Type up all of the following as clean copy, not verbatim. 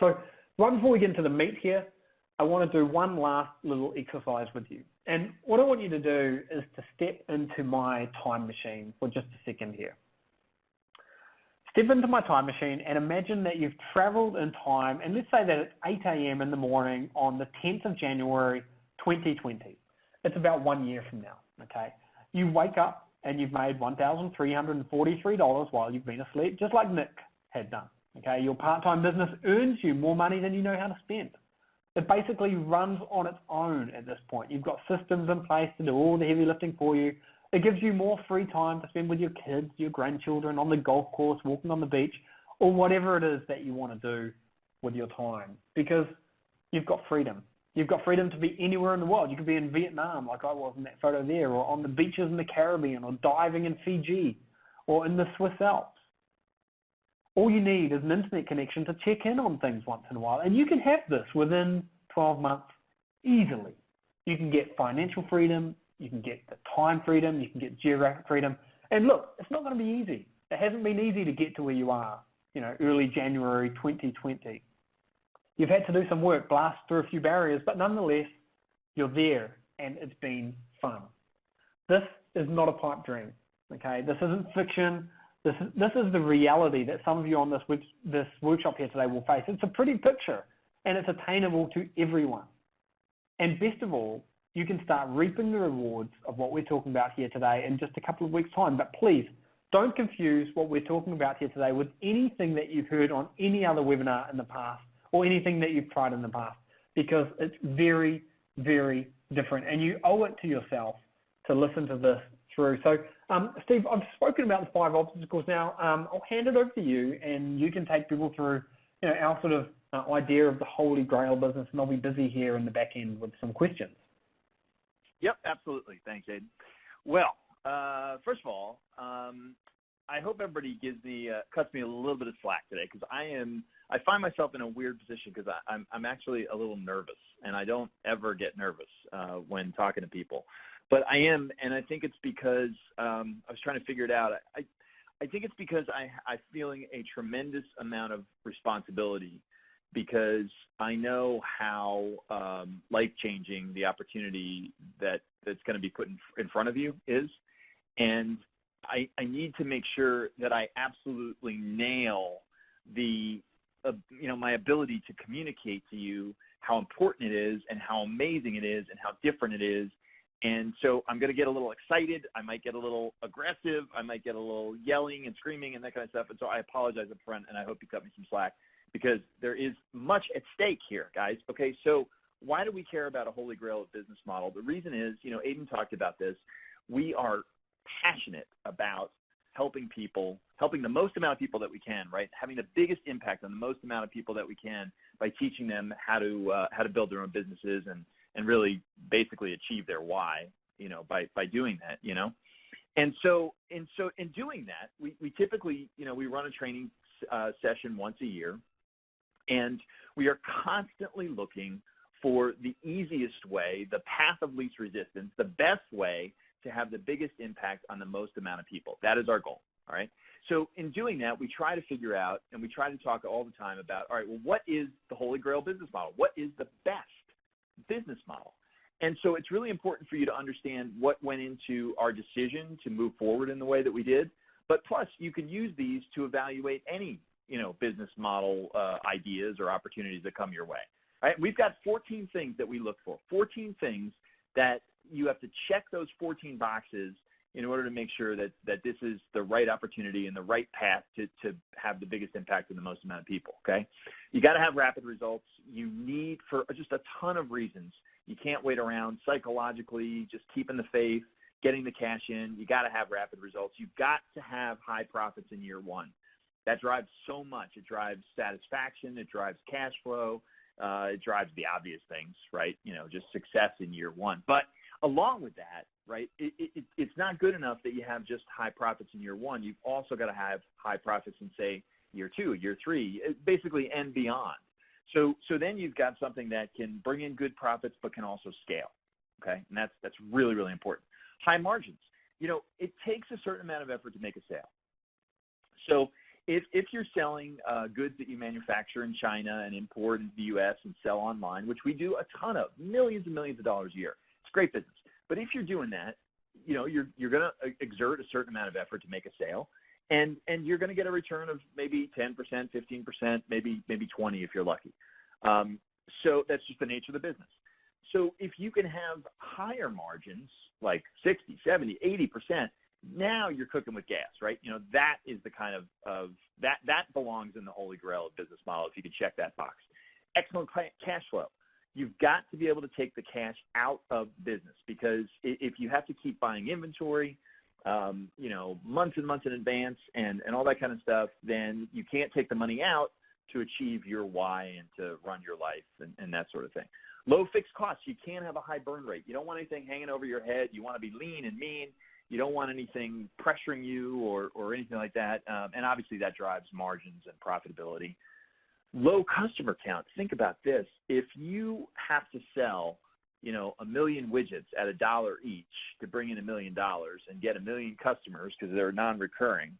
So right before we get into the meat here, I want to do one last little exercise with you. And what I want you to do is to step into my time machine for just a second here. Step into my time machine and imagine that you've traveled in time, and let's say that it's 8 a.m. in the morning on the 10th of January, 2020. It's about 1 year from now, okay? You wake up and you've made $1,343 while you've been asleep, just like Nick had done, okay? Your part-time business earns you more money than you know how to spend. It basically runs on its own at this point. You've got systems in place to do all the heavy lifting for you. It gives you more free time to spend with your kids, your grandchildren, on the golf course, walking on the beach, or whatever it is that you want to do with your time, because you've got freedom. You've got freedom to be anywhere in the world. You could be in Vietnam, like I was in that photo there, or on the beaches in the Caribbean, or diving in Fiji, or in the Swiss Alps. All you need is an internet connection to check in on things once in a while, and you can have this within 12 months easily. You can get financial freedom, you can get the time freedom, you can get geographic freedom. And look, it's not going to be easy. It hasn't been easy to get to where you are, early January 2020. You've had to do some work, blast through a few barriers, but nonetheless, you're there, and it's been fun. This is not a pipe dream, okay? This isn't fiction. This is the reality that some of you on this workshop here today will face. It's a pretty picture, and it's attainable to everyone. And best of all, you can start reaping the rewards of what we're talking about here today in just a couple of weeks' time. But please, don't confuse what we're talking about here today with anything that you've heard on any other webinar in the past or anything that you've tried in the past, because it's very, very different. And you owe it to yourself to listen to this through. So, Steve, I've spoken about the 5 obstacles now. I'll hand it over to you, and you can take people through our sort of idea of the Holy Grail business, and I'll be busy here in the back end with some questions. Yep, absolutely. Thanks, Aidan. Well, first of all, I hope everybody cuts me a little bit of slack today, because I find myself in a weird position because I'm actually a little nervous, and I don't ever get nervous when talking to people. But I am, and I think it's because I was trying to figure it out. I think it's because I'm feeling a tremendous amount of responsibility, because I know how life-changing the opportunity that's going to be put in front of you is. And I need to make sure that I absolutely nail my ability to communicate to you how important it is and how amazing it is and how different it is. And so I'm going to get a little excited. I might get a little aggressive. I might get a little yelling and screaming and that kind of stuff. And so I apologize up front, and I hope you cut me some slack, because there is much at stake here, guys. Okay, so why do we care about a holy grail of business model? The reason is, Aidan talked about this. We are passionate about helping the most amount of people that we can, right? Having the biggest impact on the most amount of people that we can by teaching them how to build their own businesses and really basically achieve their why, by doing that, And so in doing that, we typically, we run a training session once a year, and we are constantly looking for the easiest way, the path of least resistance, the best way to have the biggest impact on the most amount of people. That is our goal, all right? So in doing that, we try to figure out, and we try to talk all the time about, all right, well, what is the holy grail business model? What is the best business model? And so it's really important for you to understand what went into our decision to move forward in the way that we did. But plus, you can use these to evaluate any, business model ideas or opportunities that come your way. All right? We've got 14 things that we look for, 14 things that you have to check those 14 boxes in order to make sure that this is the right opportunity and the right path to have the biggest impact on the most amount of people, okay? You got to have rapid results. You need, for just a ton of reasons. You can't wait around psychologically, just keeping the faith, getting the cash in. You got to have rapid results. You've got to have high profits in year one. That drives so much. It drives satisfaction. It drives cash flow. It drives the obvious things, right? Just success in year one. But along with that, right, it's not good enough that you have just high profits in year one. You've also got to have high profits in, say, year 2, year 3, basically and beyond. So then you've got something that can bring in good profits but can also scale, okay? And that's really, really important. High margins. It takes a certain amount of effort to make a sale. So if you're selling goods that you manufacture in China and import into the U.S. and sell online, which we do a ton of, millions and millions of dollars a year, it's great business. But if you're doing that, you're going to exert a certain amount of effort to make a sale, and you're going to get a return of maybe 10%, 15%, maybe 20 if you're lucky. So that's just the nature of the business. So if you can have higher margins, like 60, 70, 80%, now you're cooking with gas, right? That is the kind of that belongs in the holy grail of business model if you can check that box. Excellent cash flow. You've got to be able to take the cash out of business, because if you have to keep buying inventory, months and months in advance and all that kind of stuff, then you can't take the money out to achieve your why and to run your life and that sort of thing. Low fixed costs. You can't have a high burn rate. You don't want anything hanging over your head. You want to be lean and mean. You don't want anything pressuring you or anything like that. And obviously that drives margins and profitability. Low customer count. Think about this. If you have to sell, 1 million widgets at $1 each to bring in $1 million and get 1 million customers because they're non-recurring,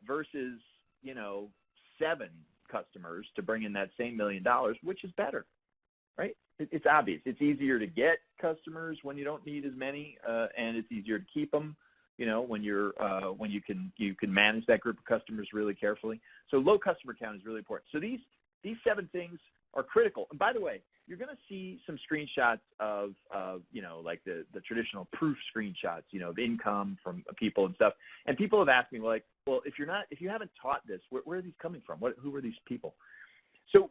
versus, 7 customers to bring in that same $1 million, which is better, right? It's obvious. It's easier to get customers when you don't need as many, and it's easier to keep them, when you can manage that group of customers really carefully. So low customer count is really important. So these 7 things are critical. And by the way, you're going to see some screenshots of like the traditional proof screenshots, of income from people and stuff. And people have asked me, like, well, if you haven't taught this, where are these coming from? Who are these people? So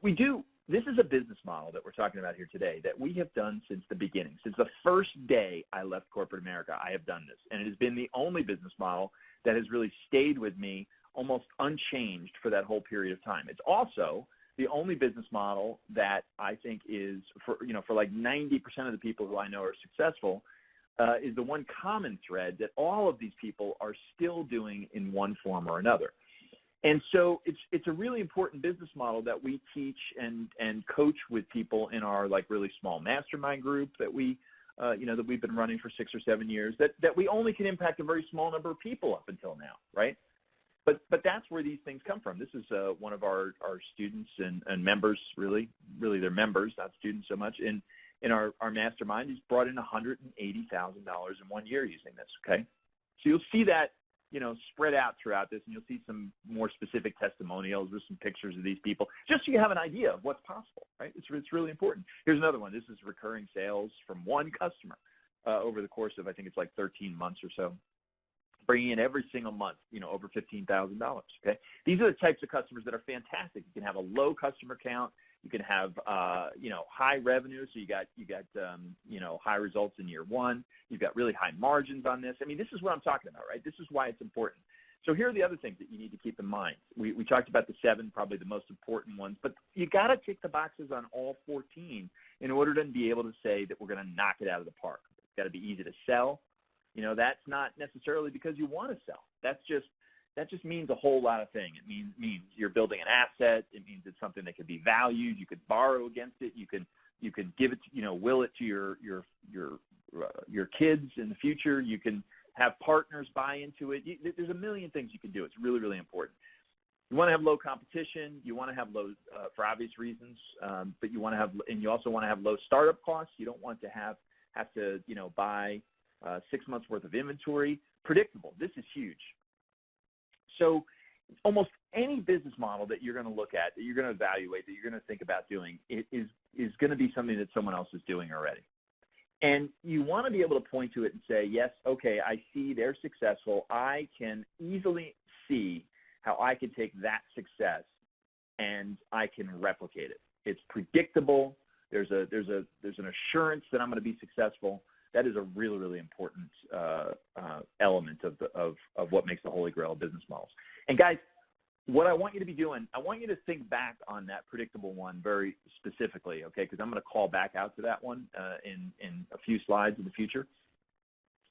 this is a business model that we're talking about here today that we have done since the beginning. Since the first day I left corporate America, I have done this. And it has been the only business model that has really stayed with me almost unchanged for that whole period of time. It's also the only business model that I think is, for like 90% of the people who I know are successful, is the one common thread that all of these people are still doing in one form or another. And so it's a really important business model that we teach and coach with people in our like really small mastermind group that we that we've been running for 6 or 7 years, that we only can impact a very small number of people up until now, right? But that's where these things come from. This is one of our students and members, really they're members, not students so much, in our mastermind. He's brought in $180,000 in 1 year using this, okay? So you'll see that spread out throughout this, and you'll see some more specific testimonials with some pictures of these people, just so you have an idea of what's possible, right? It's really important. Here's another one. This is recurring sales from one customer over the course of, I think it's like 13 months or so, bringing in every single month, over $15,000, okay? These are the types of customers that are fantastic. You can have a low customer count. You can have, high revenue, so you got high results in year one. You've got really high margins on this. I mean, this is what I'm talking about, right? This is why it's important. So here are the other things that you need to keep in mind. We talked about the 7, probably the most important ones, but you got to tick the boxes on all 14 in order to be able to say that we're going to knock it out of the park. It's got to be easy to sell. That's not necessarily because you want to sell. That just means a whole lot of things. It means you're building an asset. It means it's something that can be valued. You could borrow against it. You can give it, will it to your kids in the future. You can have partners buy into it. There's a million things you can do. It's really, really important. You want to have low competition. You want to have low, for obvious reasons, but you also want to have low startup costs. You don't want to have to buy 6 months worth of inventory. Predictable. This is huge. So almost any business model that you're going to look at, that you're going to evaluate, that you're going to think about doing, it is going to be something that someone else is doing already. And you want to be able to point to it and say, yes, okay, I see they're successful. I can easily see how I can take that success and I can replicate it. It's predictable. There's an assurance that I'm going to be successful. That is a really, really important element of what makes the holy grail of business models. And guys, what I want you to be doing, I want you to think back on that predictable one very specifically, okay? Because I'm going to call back out to that one in a few slides in the future.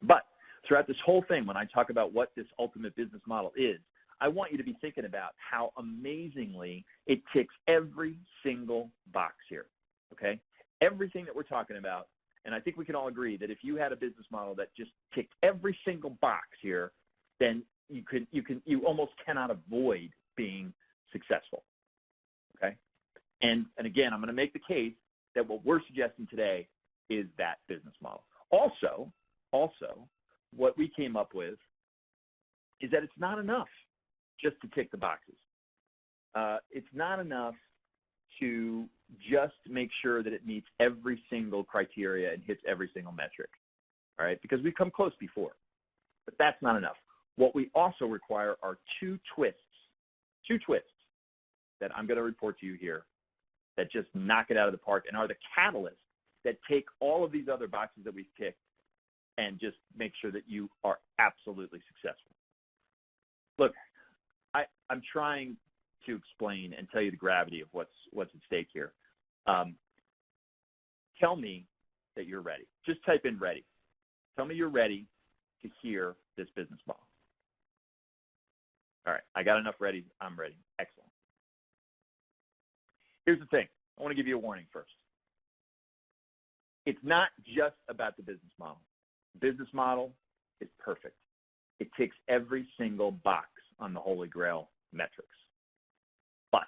But throughout this whole thing, when I talk about what this ultimate business model is, I want you to be thinking about how amazingly it ticks every single box here, okay? Everything that we're talking about. And I think we can all agree that if you had a business model that just ticked every single box here, then you almost cannot avoid being successful. Okay? And again, I'm going to make the case that what we're suggesting today is that business model. Also, what we came up with is that it's not enough just to tick the boxes. It's not enough to just make sure that it meets every single criteria and hits every single metric, all right? Because we've come close before, but that's not enough. What we also require are two twists that I'm going to report to you here that just knock it out of the park and are the catalyst that take all of these other boxes that we've ticked and just make sure that you are absolutely successful. Look, I'm trying to explain and tell you the gravity of what's at stake here. Tell me that you're ready. Just type in ready. Tell me you're ready to hear this business model. All right, I got enough ready. I'm ready. Excellent. Here's the thing. I want to give you a warning first. It's not just about the business model. The business model is perfect. It ticks every single box on the Holy Grail metrics. But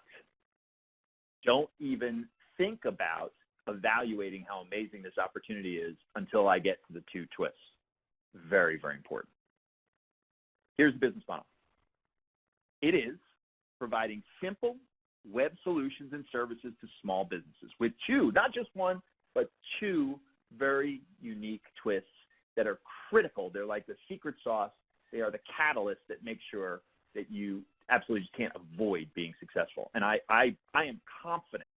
don't even think about evaluating how amazing this opportunity is until I get to the two twists. Very, very important. Here's the business model. It is providing simple web solutions and services to small businesses with two, not just one, but two very unique twists that are critical. They're like the secret sauce. They are the catalyst that make sure that you absolutely just can't avoid being successful. And I am confident